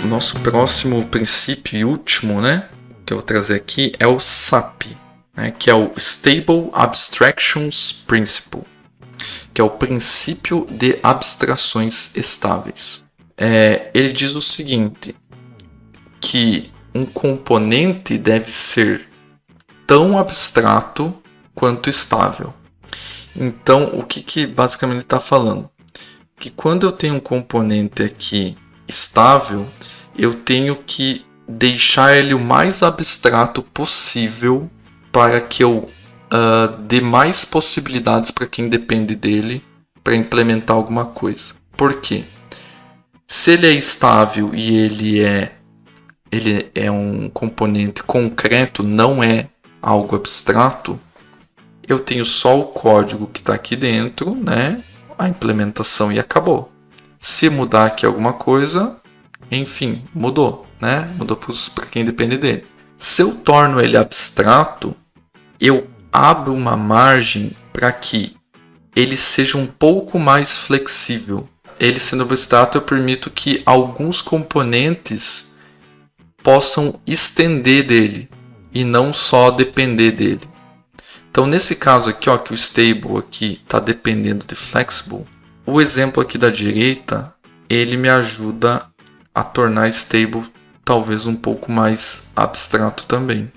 nosso próximo princípio e último, né, que eu vou trazer aqui é o SAP, né, que é o Stable Abstractions Principle, que é o princípio de abstrações estáveis. Ele diz o seguinte, que um componente deve ser tão abstrato quanto estável. Então, o que basicamente está falando? Que quando eu tenho um componente aqui estável, eu tenho que deixar ele o mais abstrato possível para que eu dê mais possibilidades para quem depende dele para implementar alguma coisa. Por quê? Se ele é estável e ele é um componente concreto, não é algo abstrato, eu tenho só o código que está aqui dentro, né? A implementação e acabou. Se mudar aqui alguma coisa, enfim, mudou, né? Mudou para quem depende dele. Se eu torno ele abstrato, eu abro uma margem para que ele seja um pouco mais flexível. Ele sendo abstrato, eu permito que alguns componentes possam estender dele e não só depender dele. Então, nesse caso aqui, ó, que o stable aqui está dependendo de flexible, o exemplo aqui da direita, ele me ajuda a tornar stable talvez um pouco mais abstrato também.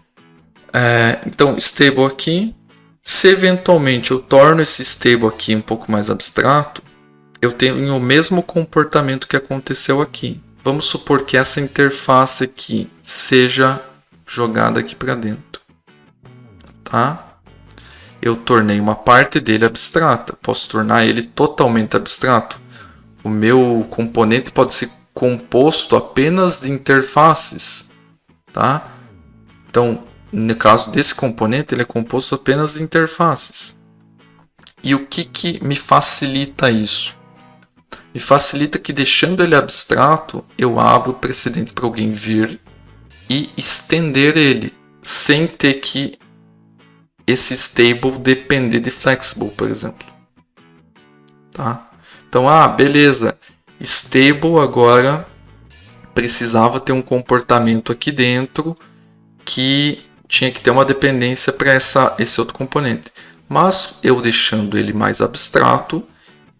Então, stable aqui, se eventualmente eu torno esse stable aqui um pouco mais abstrato, eu tenho o mesmo comportamento que aconteceu aqui. Vamos supor que essa interface aqui seja jogada aqui para dentro, tá? Eu tornei uma parte dele abstrata. Posso tornar ele totalmente abstrato. O meu componente pode ser composto apenas de interfaces, tá? Então, no caso desse componente, ele é composto apenas de interfaces. E o que me facilita isso? Me facilita que, deixando ele abstrato, eu abro o precedente para alguém vir e estender ele, sem ter que esse stable depender de flexible, por exemplo. Tá? Então, beleza. Stable agora precisava ter um comportamento aqui dentro que tinha que ter uma dependência para esse outro componente. Mas eu deixando ele mais abstrato,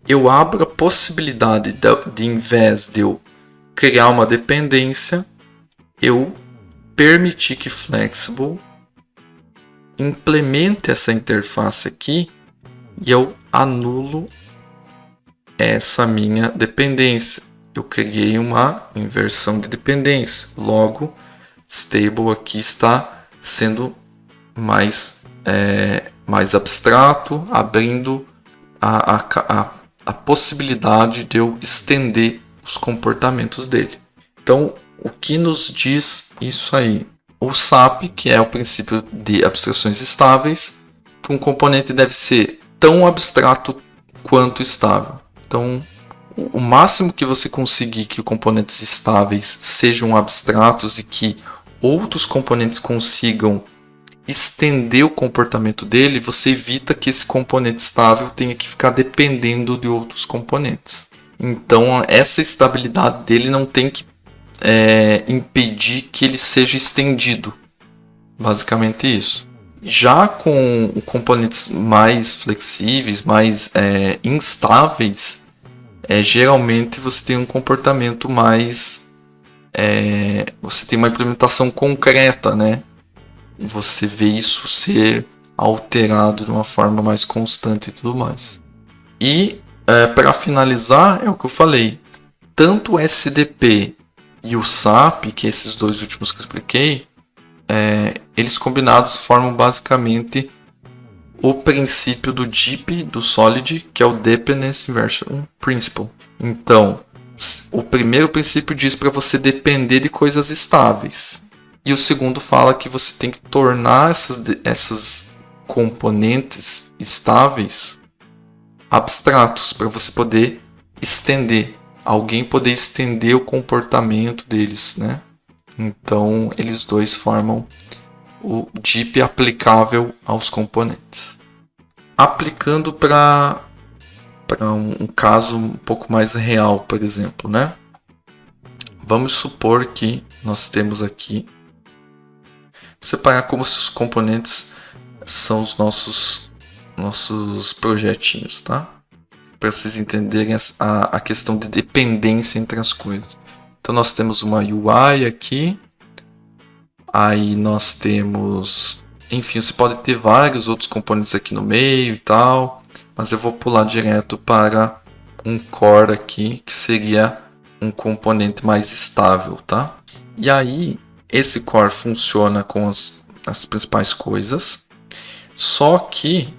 eu abro a possibilidade de em vez de eu criar uma dependência, eu permitir que flexible implemente essa interface aqui e eu anulo essa minha dependência. Eu criei uma inversão de dependência. Logo, stable aqui está sendo mais abstrato, abrindo a possibilidade de eu estender os comportamentos dele. Então, o que nos diz isso aí? O SAP, que é o princípio de abstrações estáveis, que um componente deve ser tão abstrato quanto estável. Então, o máximo que você conseguir que componentes estáveis sejam abstratos e que outros componentes consigam estender o comportamento dele, você evita que esse componente estável tenha que ficar dependendo de outros componentes. Então, essa estabilidade dele não tem que impedir que ele seja estendido. Basicamente isso. Já com componentes mais flexíveis, mais instáveis, geralmente você tem um comportamento mais... você tem uma implementação concreta, né? Você vê isso ser alterado de uma forma mais constante e tudo mais. E, para finalizar, é o que eu falei. Tanto o SDP e o SAP, que esses dois últimos que eu expliquei, eles combinados formam basicamente o princípio do DIP, do Solid, que é o Dependency Inversion Principle. Então, o primeiro princípio diz para você depender de coisas estáveis. E o segundo fala que você tem que tornar essas componentes estáveis abstratos para você poder estender. Alguém poder estender o comportamento deles, né? Então, eles dois formam o DIP aplicável aos componentes. Aplicando para um caso um pouco mais real, por exemplo, né? vamos supor que nós temos aqui, separar como se os componentes são os nossos projetinhos, tá? Para vocês entenderem a questão de dependência entre as coisas. Então nós temos uma UI aqui, aí nós temos, enfim, você pode ter vários outros componentes aqui no meio e tal, mas eu vou pular direto para um core aqui, que seria um componente mais estável, tá? E aí, esse core funciona com as principais coisas, só que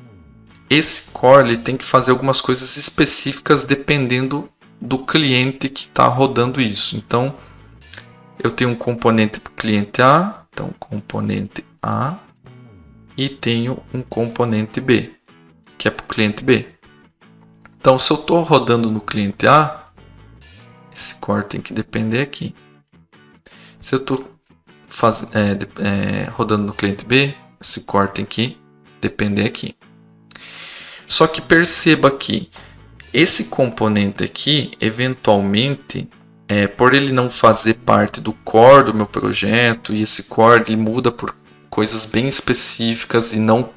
esse core ele tem que fazer algumas coisas específicas dependendo do cliente que está rodando isso. Então, eu tenho um componente para o cliente A, então componente A, e tenho um componente B, que é para o cliente B. Então, se eu estou rodando no cliente A, esse core tem que depender aqui. Se eu estou rodando no cliente B, esse core tem que depender aqui. Só que perceba que esse componente aqui, eventualmente, por ele não fazer parte do core do meu projeto, e esse core ele muda por coisas bem específicas e não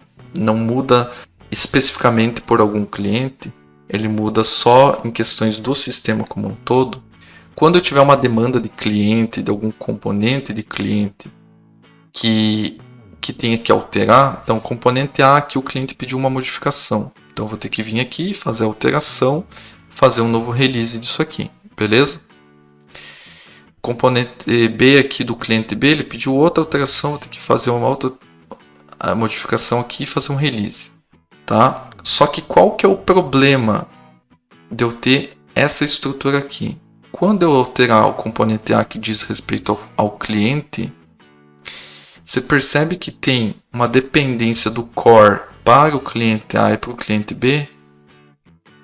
muda especificamente por algum cliente, ele muda só em questões do sistema como um todo. Quando eu tiver uma demanda de cliente, de algum componente de cliente que tenha que alterar, então componente A que o cliente pediu uma modificação. Então eu vou ter que vir aqui, fazer a alteração, fazer um novo release disso aqui, beleza? Componente B aqui do cliente B, ele pediu outra alteração, vou ter que fazer uma outra modificação aqui e fazer um release, tá? Só que qual que é o problema de eu ter essa estrutura aqui? Quando eu alterar o componente A que diz respeito ao cliente, você percebe que tem uma dependência do core para o cliente A e para o cliente B.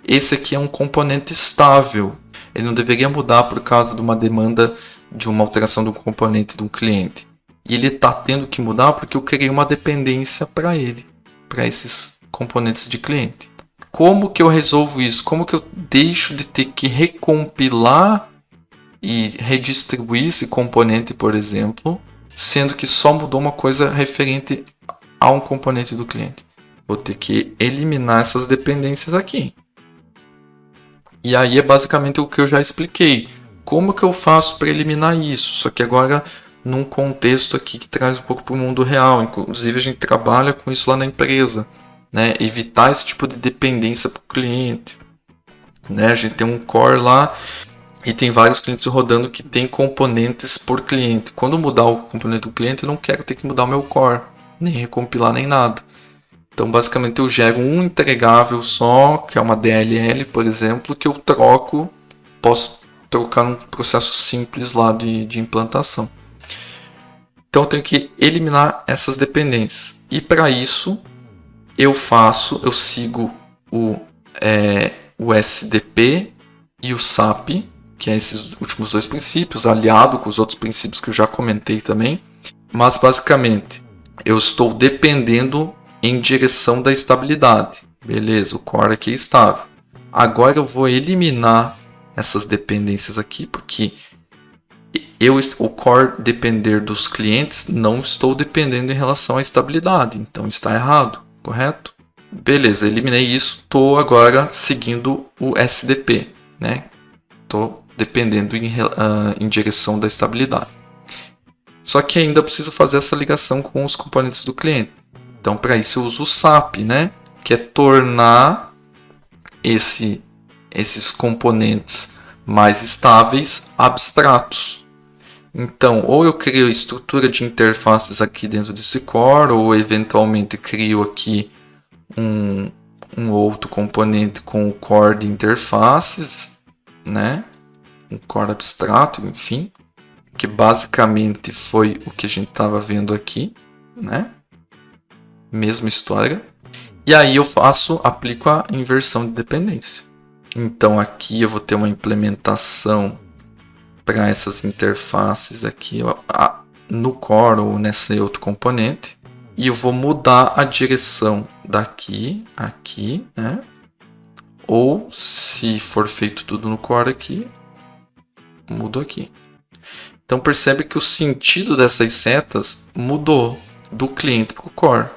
Esse aqui é um componente estável. Ele não deveria mudar por causa de uma demanda de uma alteração do componente de um cliente. E ele está tendo que mudar porque eu criei uma dependência para ele, para esses componentes de cliente. Como que eu resolvo isso? Como que eu deixo de ter que recompilar e redistribuir esse componente, por exemplo, sendo que só mudou uma coisa referente a um componente do cliente? Vou ter que eliminar essas dependências aqui. E aí é basicamente o que eu já expliquei. Como que eu faço para eliminar isso? Só que agora num contexto aqui que traz um pouco para o mundo real. Inclusive a gente trabalha com isso lá na empresa, né? Evitar esse tipo de dependência para o cliente, né? A gente tem um core lá e tem vários clientes rodando que tem componentes por cliente. Quando mudar o componente do cliente, eu não quero ter que mudar o meu core, nem recompilar nem nada. Então basicamente eu gero um entregável só, que é uma DLL, por exemplo, que eu troco, posso trocar num processo simples lá de implantação. Então eu tenho que eliminar essas dependências. E para isso eu sigo o SDP e o SAP, que é esses últimos dois princípios, aliado com os outros princípios que eu já comentei também. Mas basicamente eu estou dependendo em direção da estabilidade. Beleza, o core aqui é estável. Agora eu vou eliminar essas dependências aqui, porque o core depender dos clientes, não estou dependendo em relação à estabilidade. Então está errado, correto? Beleza, eliminei isso. Estou agora seguindo o SDP, né? Estou dependendo em direção da estabilidade. Só que ainda preciso fazer essa ligação com os componentes do cliente. Então, para isso eu uso o SAP, né? Que é tornar esses componentes mais estáveis abstratos. Então, ou eu crio a estrutura de interfaces aqui dentro desse core, ou eventualmente crio aqui um outro componente com o core de interfaces, né? Um core abstrato, enfim, que basicamente foi o que a gente estava vendo aqui, né? Mesma história. E aí eu aplico a inversão de dependência. Então aqui eu vou ter uma implementação para essas interfaces aqui no core ou nesse outro componente. E eu vou mudar a direção daqui, aqui, né? Ou se for feito tudo no core aqui, mudo aqui. Então percebe que o sentido dessas setas mudou do cliente para o core.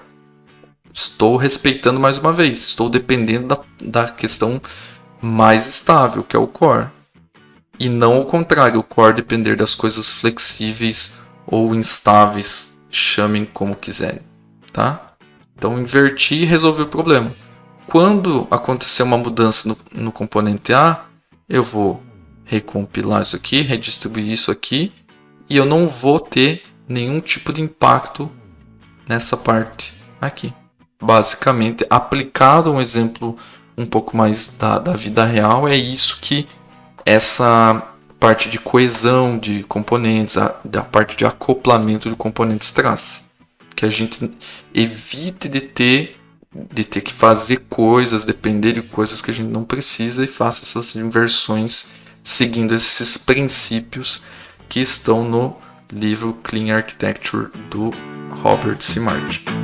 Estou respeitando mais uma vez, estou dependendo da questão mais estável, que é o core. E não o contrário, o core depender das coisas flexíveis ou instáveis, chamem como quiserem. Tá? Então inverti e resolvi o problema. Quando acontecer uma mudança no componente A, eu vou recompilar isso aqui, redistribuir isso aqui, e eu não vou ter nenhum tipo de impacto nessa parte aqui. Basicamente, aplicado a um exemplo um pouco mais da vida real, é isso que essa parte de coesão de componentes, da parte de acoplamento de componentes traz. Que a gente evite de ter que fazer coisas, depender de coisas que a gente não precisa e faça essas inversões seguindo esses princípios que estão no livro Clean Architecture do Robert C. Martin.